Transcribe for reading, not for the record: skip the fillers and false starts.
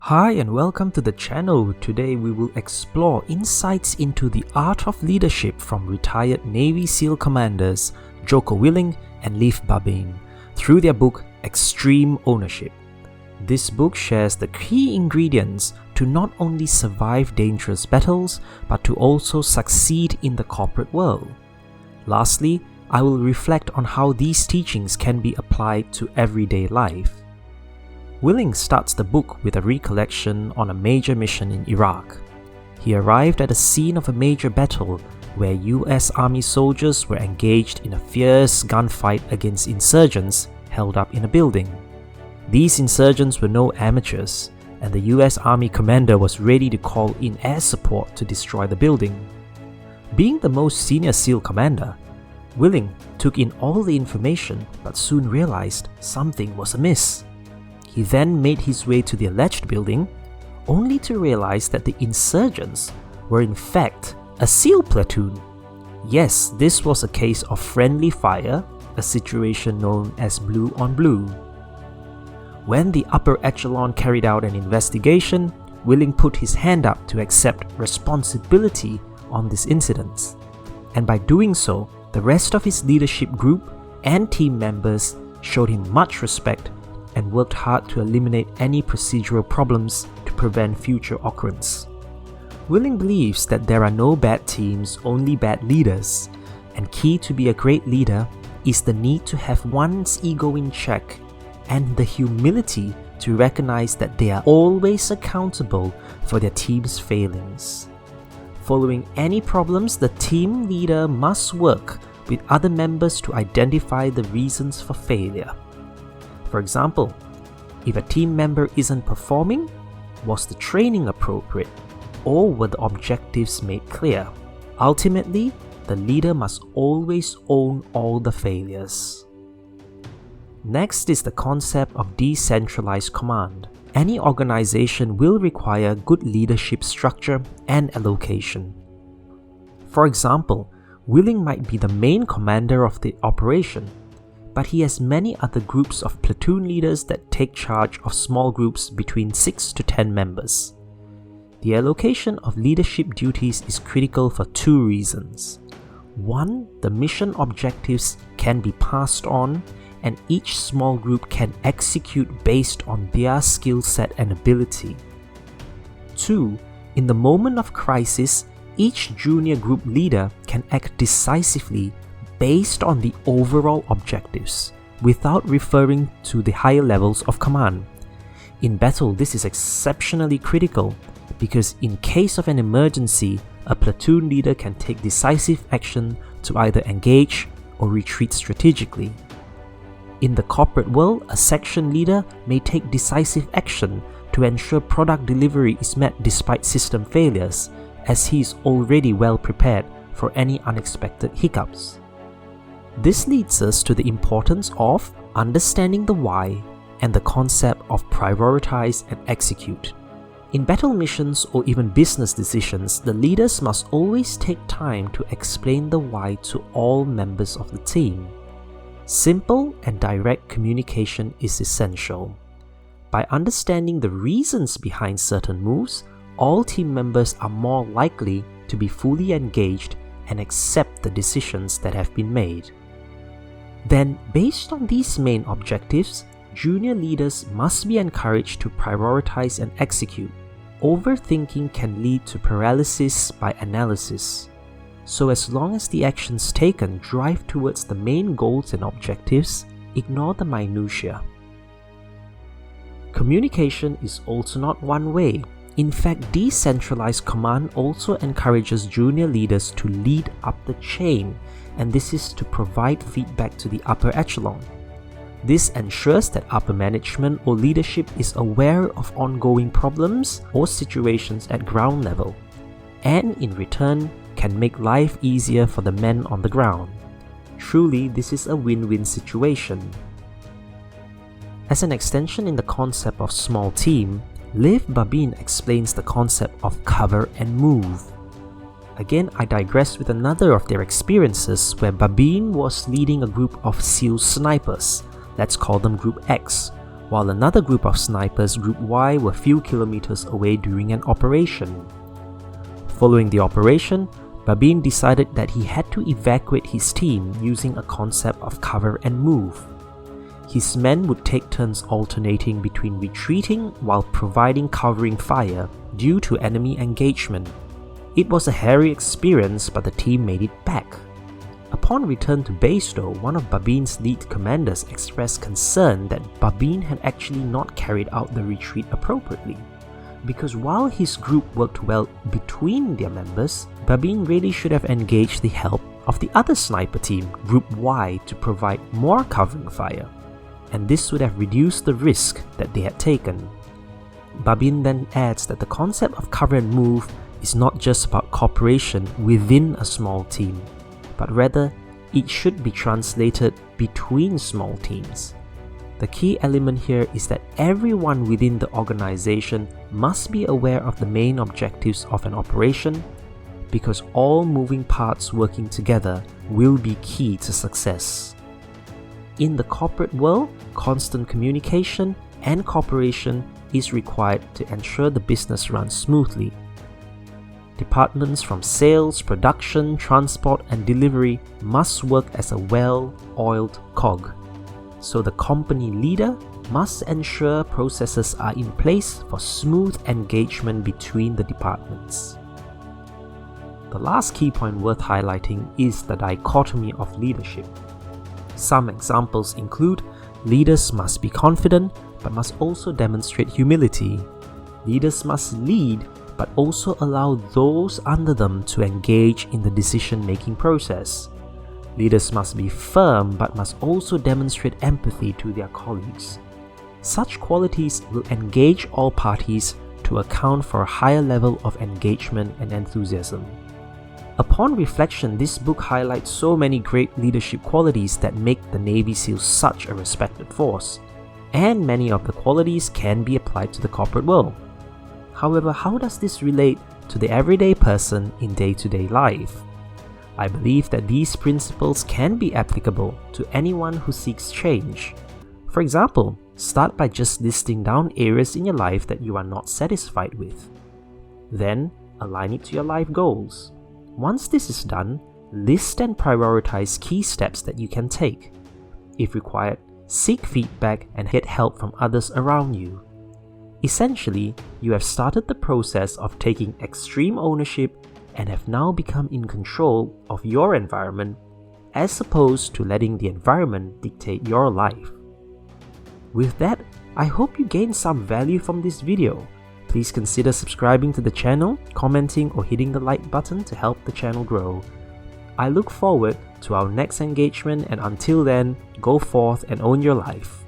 Hi and welcome to the channel. Today we will explore insights into the art of leadership from retired Navy SEAL commanders Jocko Willink and Leif Babin through their book Extreme Ownership. This book shares the key ingredients to not only survive dangerous battles but to also succeed in the corporate world. Lastly, I will reflect on how these teachings can be applied to everyday life. Willink starts the book with a recollection on a major mission in Iraq. He arrived at the scene of a major battle where US Army soldiers were engaged in a fierce gunfight against insurgents held up in a building. These insurgents were no amateurs, and the US Army commander was ready to call in air support to destroy the building. Being the most senior SEAL commander, Willink took in all the information but soon realized something was amiss. He then made his way to the alleged building, only to realize that the insurgents were in fact a SEAL platoon. Yes, this was a case of friendly fire, a situation known as blue on blue. When the upper echelon carried out an investigation, Willink put his hand up to accept responsibility on this incident. And by doing so, the rest of his leadership group and team members showed him much respect and worked hard to eliminate any procedural problems to prevent future occurrence. Willink believes that there are no bad teams, only bad leaders, and key to be a great leader is the need to have one's ego in check and the humility to recognize that they are always accountable for their team's failings. Following any problems, the team leader must work with other members to identify the reasons for failure. For example, if a team member isn't performing, was the training appropriate, or were the objectives made clear? Ultimately, the leader must always own all the failures. Next is the concept of decentralized command. Any organization will require good leadership structure and allocation. For example, Willink might be the main commander of the operation, but he has many other groups of platoon leaders that take charge of small groups between 6 to 10 members. The allocation of leadership duties is critical for two reasons. One, the mission objectives can be passed on, and each small group can execute based on their skill set and ability. Two, in the moment of crisis, each junior group leader can act decisively based on the overall objectives, without referring to the higher levels of command. In battle, this is exceptionally critical because in case of an emergency, a platoon leader can take decisive action to either engage or retreat strategically. In the corporate world, a section leader may take decisive action to ensure product delivery is met despite system failures, as he is already well prepared for any unexpected hiccups. This leads us to the importance of understanding the why and the concept of prioritize and execute. In battle missions or even business decisions, the leaders must always take time to explain the why to all members of the team. Simple and direct communication is essential. By understanding the reasons behind certain moves, all team members are more likely to be fully engaged and accept the decisions that have been made. Then, based on these main objectives, junior leaders must be encouraged to prioritize and execute. Overthinking can lead to paralysis by analysis. So as long as the actions taken drive towards the main goals and objectives, ignore the minutiae. Communication is also not one way. In fact, decentralized command also encourages junior leaders to lead up the chain, and this is to provide feedback to the upper echelon. This ensures that upper management or leadership is aware of ongoing problems or situations at ground level, and in return can make life easier for the men on the ground. Truly, this is a win-win situation. As an extension in the concept of small team, Leif Babin explains the concept of cover and move. Again, I digress with another of their experiences where Babin was leading a group of SEAL snipers, let's call them Group X, while another group of snipers, Group Y, were few kilometers away during an operation. Following the operation, Babin decided that he had to evacuate his team using a concept of cover and move. His men would take turns alternating between retreating while providing covering fire due to enemy engagement. It was a hairy experience, but the team made it back. Upon return to base though, one of Babin's lead commanders expressed concern that Babin had actually not carried out the retreat appropriately. Because while his group worked well between their members, Babin really should have engaged the help of the other sniper team, Group Y, to provide more covering fire, and this would have reduced the risk that they had taken. Babin then adds that the concept of cover and move is not just about cooperation within a small team, but rather it should be translated between small teams. The key element here is that everyone within the organization must be aware of the main objectives of an operation, because all moving parts working together will be key to success. In the corporate world, constant communication and cooperation is required to ensure the business runs smoothly. Departments from sales, production, transport, and delivery must work as a well-oiled cog. So the company leader must ensure processes are in place for smooth engagement between the departments. The last key point worth highlighting is the dichotomy of leadership. Some examples include leaders must be confident but must also demonstrate humility. Leaders must lead but also allow those under them to engage in the decision-making process. Leaders must be firm but must also demonstrate empathy to their colleagues. Such qualities will engage all parties to account for a higher level of engagement and enthusiasm. Upon reflection, this book highlights so many great leadership qualities that make the Navy SEALs such a respected force, and many of the qualities can be applied to the corporate world. However, how does this relate to the everyday person in day-to-day life? I believe that these principles can be applicable to anyone who seeks change. For example, start by just listing down areas in your life that you are not satisfied with. Then, align it to your life goals. Once this is done, list and prioritize key steps that you can take. If required, seek feedback and get help from others around you. Essentially, you have started the process of taking extreme ownership and have now become in control of your environment, as opposed to letting the environment dictate your life. With that, I hope you gained some value from this video. Please consider subscribing to the channel, commenting or hitting the like button to help the channel grow. I look forward to our next engagement, and until then, go forth and own your life.